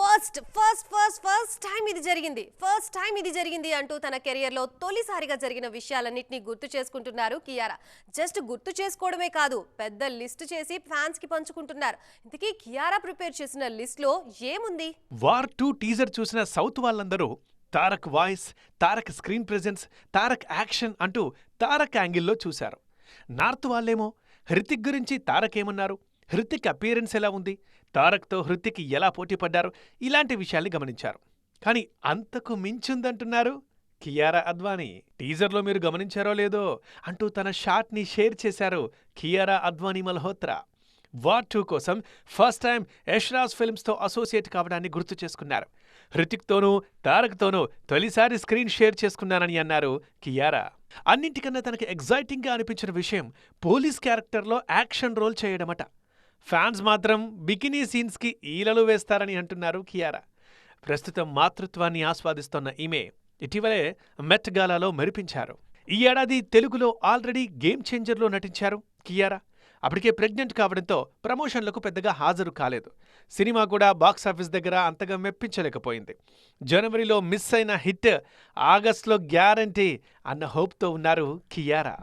First time ఇది జరిగింది అంటూ తన కెరియర్ లో తొలిసారిగా జరిగిన విషయాలన్నింటినీ గుర్తు చేసుకుంటున్నారు కియారా. జస్ట్ గుర్తు చేసుకోవడమే కాదు, పెద్ద లిస్ట్ చేసి ఫ్యాన్స్ కి పంచుకుంటున్నారు. ఇంతకీ కియారా ప్రిపేర్ చేసిన లిస్ట్ లో ఏముంది? వార్ 2 టీజర్ చూసిన సౌత్ వాళ్ళందరూ Tarak voice, Tarak screen presence, Tarak action అంటూ తారక్ యాంగిల్లో చూశారు. నార్త్ వాళ్ళేమో హృతిక్ గురించి తారక్ ఏమన్నారు, హృతిక్ అపియరెన్స్ ఎలా ఉంది, తారక్తో హృతిక్ ఎలా పోటీ పడ్డారు, ఇలాంటి విషయాల్ని గమనించారు. కానీ అంతకు మించుందంటున్నారు కియారా అద్వానీ. టీజర్లో మీరు గమనించారో లేదో అంటూ తన షాట్ని షేర్ చేశారు కియారా అద్వానీ మల్హోత్రా. వార్ 2 కోసం ఫస్ట్ టైం యష్రాజ్ ఫిల్మ్స్తో అసోసియేట్ కావడాన్ని గుర్తు చేసుకున్నారు. హృతిక్తోనూ తారక్తోనూ తొలిసారి స్క్రీన్ షేర్ చేసుకున్నానని అన్నారు కియారా. అన్నింటికన్నా తనకి ఎగ్జైటింగ్గా అనిపించిన విషయం పోలీస్ క్యారెక్టర్లో యాక్షన్ రోల్ చేయడమట. ఫ్యాన్స్ మాత్రం బికినీ సీన్స్కి ఈలలు వేస్తారని అంటున్నారు కియారా. ప్రస్తుతం మాతృత్వాన్ని ఆస్వాదిస్తోన్న ఈమె ఇటీవలే మెట్ గాలాలో మెరిపించారు. ఈ ఏడాది తెలుగులో ఆల్రెడీ గేమ్ చేంజర్లో నటించారు కియారా. అప్పటికే ప్రెగ్నెంట్ కావడంతో ప్రమోషన్లకు పెద్దగా హాజరు కాలేదు. సినిమా కూడా బాక్సాఫీస్ దగ్గర అంతగా మెప్పించలేకపోయింది. జనవరిలో మిస్ అయిన హిట్ ఆగస్టులో గ్యారంటీ అన్న హోప్తో ఉన్నారు కియారా.